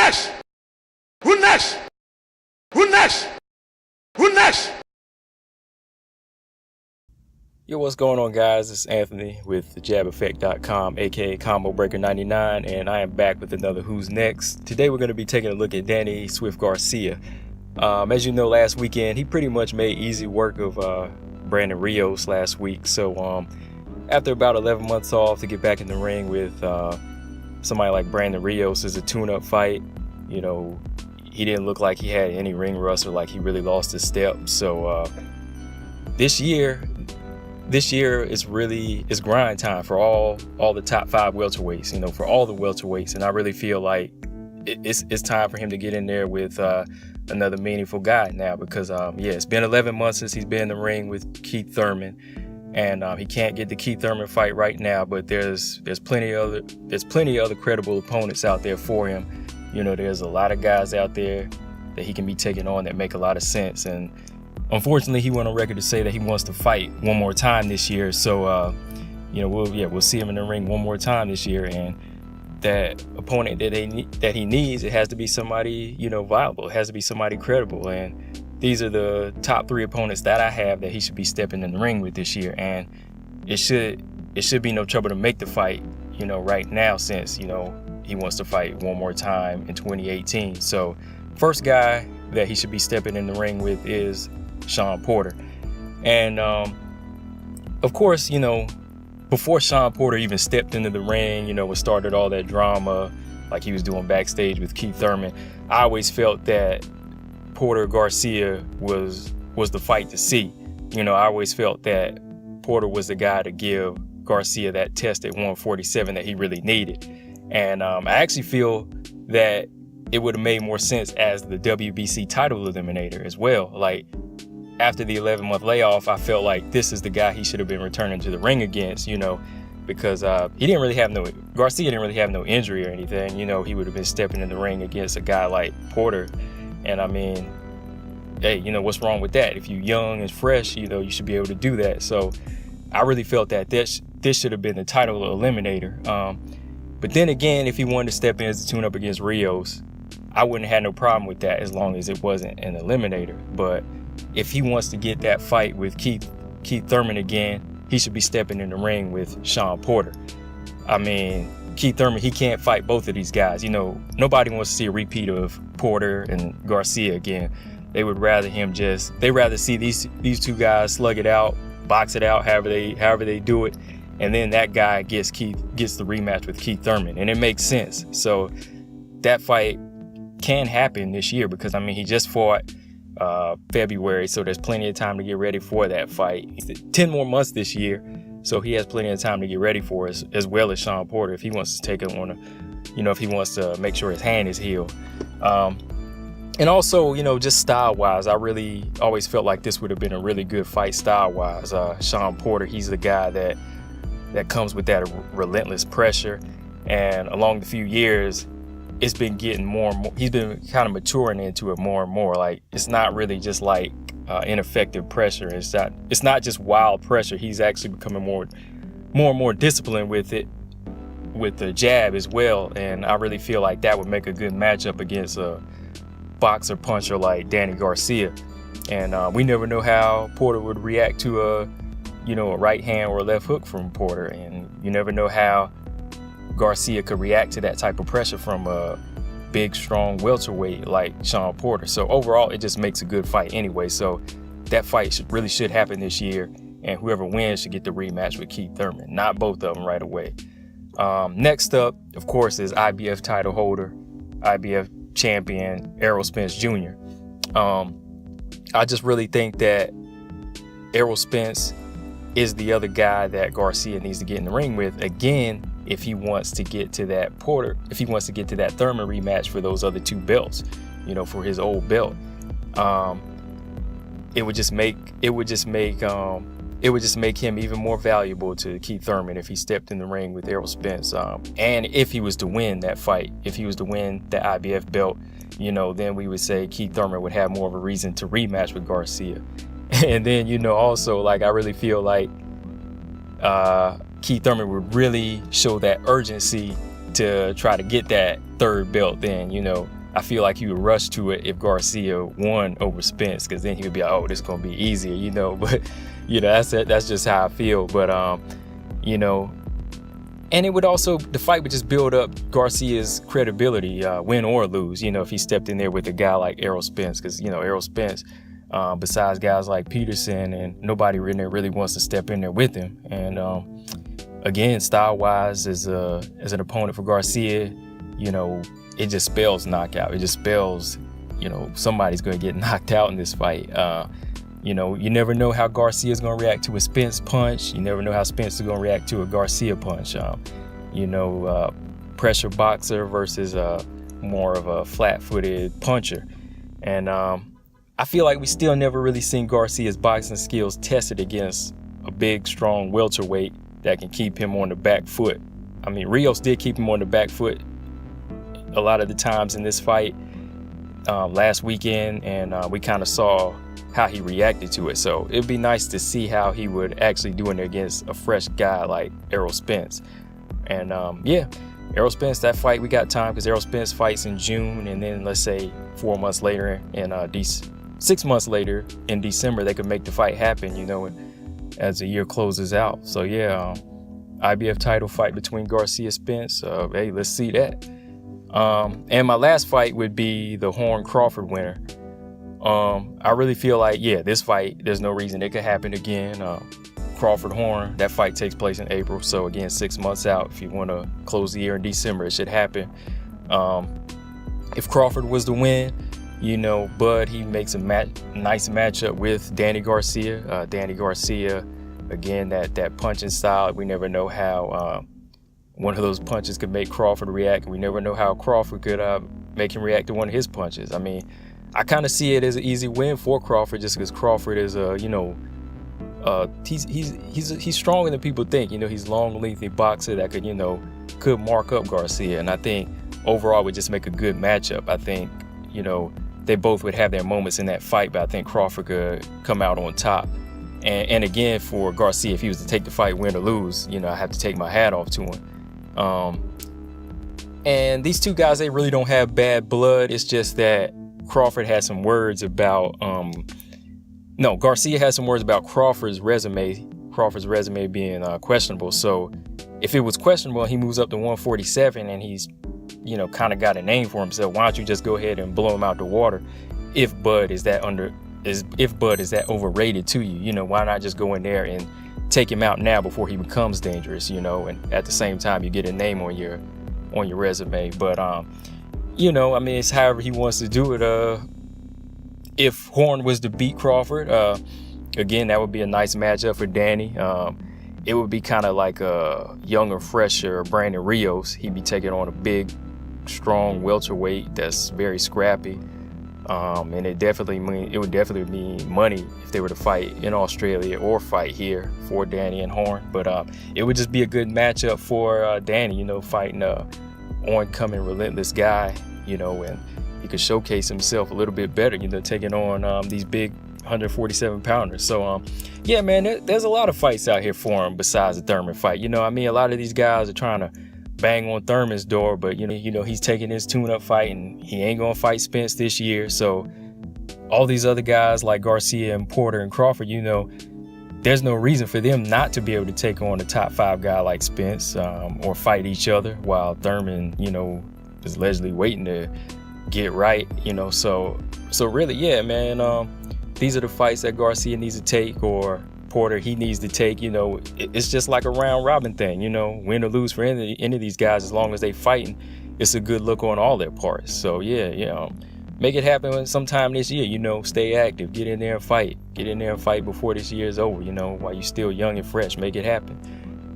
next? Who next? Who next? Who next? Yo, what's going on, guys? It's Anthony with thejabeffect.com, aka Combo Breaker 99, and I am back with another Who's Next. Today we're going to be taking a look at Danny Swift Garcia. As you know, last weekend he pretty much made easy work of Brandon Rios last week. So after about 11 months off to get back in the ring with somebody like Brandon Rios is a tune-up fight. You know, he didn't look like he had any ring rust or like he really lost his step. So this year is grind time for all the top 5 welterweights, you know, for all the welterweights. And I really feel like it's time for him to get in there with another meaningful guy now, because it's been 11 months since he's been in the ring with Keith Thurman, and he can't get the Keith Thurman fight right now, but there's plenty of other credible opponents out there for him. You know, there's a lot of guys out there that he can be taking on that make a lot of sense. And unfortunately, he went on record to say that he wants to fight one more time this year. So, we'll see him in the ring one more time this year. And that opponent that he needs, it has to be somebody, you know, viable. It has to be somebody credible. And these are the top 3 opponents that I have that he should be stepping in the ring with this year. And it should be no trouble to make the fight, you know, right now, since, you know, he wants to fight one more time in 2018. So first guy that he should be stepping in the ring with is Shawn Porter. And of course, you know, before Shawn Porter even stepped into the ring, you know, and started all that drama like he was doing backstage with Keith Thurman, I always felt that Porter Garcia was the fight to see. You know, I always felt that Porter was the guy to give Garcia that test at 147 that he really needed. And I actually feel that it would have made more sense as the WBC title eliminator as well. Like, after the 11-month layoff, I felt like this is the guy he should have been returning to the ring against, you know, because Garcia didn't really have no injury or anything. You know, he would have been stepping in the ring against a guy like Porter. And I mean, hey, you know, what's wrong with that? If you're young and fresh, you know, you should be able to do that. So I really felt that this should have been the title eliminator. But then again, if he wanted to step in as a tune-up against Rios, I wouldn't have had no problem with that as long as it wasn't an eliminator. But if he wants to get that fight with Keith Thurman again, he should be stepping in the ring with Shawn Porter. I mean, Keith Thurman, he can't fight both of these guys. You know, nobody wants to see a repeat of Porter and Garcia again. They would rather see these two guys slug it out, box it out, however they do it, and then that guy gets the rematch with Keith Thurman, and it makes sense. So that fight can happen this year, because I mean, he just fought February, so there's plenty of time to get ready for that fight. 10 more months this year, so he has plenty of time to get ready for it, as well as Shawn Porter, if he wants to take it on if he wants to make sure his hand is healed. And also, you know, just style-wise, I really always felt like this would have been a really good fight style-wise. Shawn Porter, he's the guy that comes with that relentless pressure, and along the few years, it's been getting more and more. He's been kind of maturing into it more and more. Like, it's not really just like ineffective pressure. It's not just wild pressure. He's actually becoming more and more disciplined with it, with the jab as well. And I really feel like that would make a good matchup against a boxer puncher like Danny Garcia. And we never know how Porter would react to a right hand or a left hook from Porter, and you never know how Garcia could react to that type of pressure from a big, strong welterweight like Shawn Porter. So overall, it just makes a good fight anyway. So that fight should happen this year, and whoever wins should get the rematch with Keith Thurman, not both of them right away. Next up, of course, is IBF title holder, IBF champion Errol Spence Jr. I just really think that Errol Spence is the other guy that Garcia needs to get in the ring with again, if he wants to get to that Thurman rematch for those other 2 belts, you know, for his old belt. It would just make him even more valuable to Keith Thurman if he stepped in the ring with Errol Spence. And if he was to win that fight, if he was to win the IBF belt, you know, then we would say Keith Thurman would have more of a reason to rematch with Garcia. And then, you know, also, like, I really feel like Keith Thurman would really show that urgency to try to get that third belt, then, you know, I feel like he would rush to it if Garcia won over Spence, because then he would be like, oh, this is going to be easier, you know. But, you know, that's just how I feel. But, you know, and it would also, the fight would just build up Garcia's credibility, win or lose, you know, if he stepped in there with a guy like Errol Spence, because, you know, Errol Spence, besides guys like Peterson, and nobody really wants to step in there with him. And again, style-wise, as an opponent for Garcia, you know, it just spells knockout. It just spells, you know, somebody's going to get knocked out in this fight. You know, you never know how Garcia's going to react to a Spence punch. You never know how Spence is going to react to a Garcia punch. You know, pressure boxer versus more of a flat-footed puncher. And I feel like we still never really seen Garcia's boxing skills tested against a big, strong welterweight that can keep him on the back foot. I mean, Rios did keep him on the back foot a lot of the times in this fight last weekend, and we kind of saw how he reacted to it. So it'd be nice to see how he would actually do it against a fresh guy like Errol Spence. And yeah, Errol Spence, that fight, we got time, because Errol Spence fights in June, and then let's say 4 months later, and 6 months later in December, they could make the fight happen, you know, as the year closes out. So yeah, IBF title fight between Garcia Spence. Hey, let's see that. And my last fight would be the Horn Crawford winner. I really feel like, yeah, this fight, there's no reason it could happen again. Crawford Horn, that fight takes place in April. So again, 6 months out. If you want to close the year in December, it should happen. If Crawford was to win, you know, Bud, he makes a nice matchup with Danny Garcia. Danny Garcia, again, that punching style, we never know how one of those punches could make Crawford react. We never know how Crawford could make him react to one of his punches. I mean, I kind of see it as an easy win for Crawford, just because Crawford is you know, he's stronger than people think. You know, he's long, lengthy boxer that could, you know, could mark up Garcia. And I think overall would just make a good matchup. I think, you know, they both would have their moments in that fight, but I think Crawford could come out on top. And again, for Garcia, if he was to take the fight, win or lose, you know, I have to take my hat off to him. And these two guys, they really don't have bad blood. It's just that Crawford had some words about, Garcia had some words about Crawford's resume being questionable. So if it was questionable, he moves up to 147 and he's, you know, kind of got a name for himself. Why don't you just go ahead and blow him out the water? If Bud is that overrated to you, you know, why not just go in there and take him out now before he becomes dangerous, you know, and at the same time you get a name on your resume. But you know, I mean, it's however he wants to do it. If Horn was to beat Crawford, again, that would be a nice matchup for Danny. It would be kind of like a younger, fresher Brandon Rios. He'd be taking on a big, strong welterweight that's very scrappy. And it would definitely mean money if they were to fight in Australia or fight here for Danny and Horn. But it would just be a good matchup for Danny, you know, fighting a oncoming relentless guy, you know, and he could showcase himself a little bit better, you know, taking on these big 147 pounders. So yeah, man, there's a lot of fights out here for him besides the Thurman fight. You know, I mean, a lot of these guys are trying to bang on Thurman's door, but you know he's taking his tune-up fight and he ain't gonna fight Spence this year. So all these other guys like Garcia and Porter and Crawford, you know, there's no reason for them not to be able to take on a top 5 guy like Spence or fight each other, while Thurman, you know, is allegedly waiting to get right, you know. So really, yeah, man, these are the fights that Garcia needs to take, or Porter, he needs to take. You know, it's just like a round robin thing, you know, win or lose for any of these guys, as long as they fighting, it's a good look on all their parts. So yeah, you know, make it happen sometime this year, you know, stay active, get in there and fight before this year is over, you know, while you're still young and fresh, make it happen.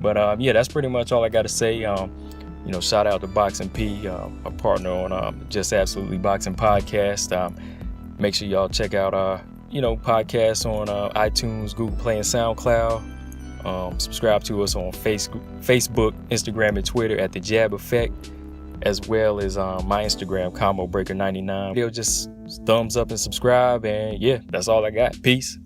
But yeah, that's pretty much all I got to say. You know, shout out to Boxing P, a partner on Just Absolutely Boxing podcast. Make sure y'all check out you know, podcasts on iTunes, Google Play, and SoundCloud. Subscribe to us on Facebook, Instagram, and Twitter at thejabeffect, as well as my Instagram, Combo Breaker 99. Just thumbs up and subscribe, and yeah, that's all I got. Peace.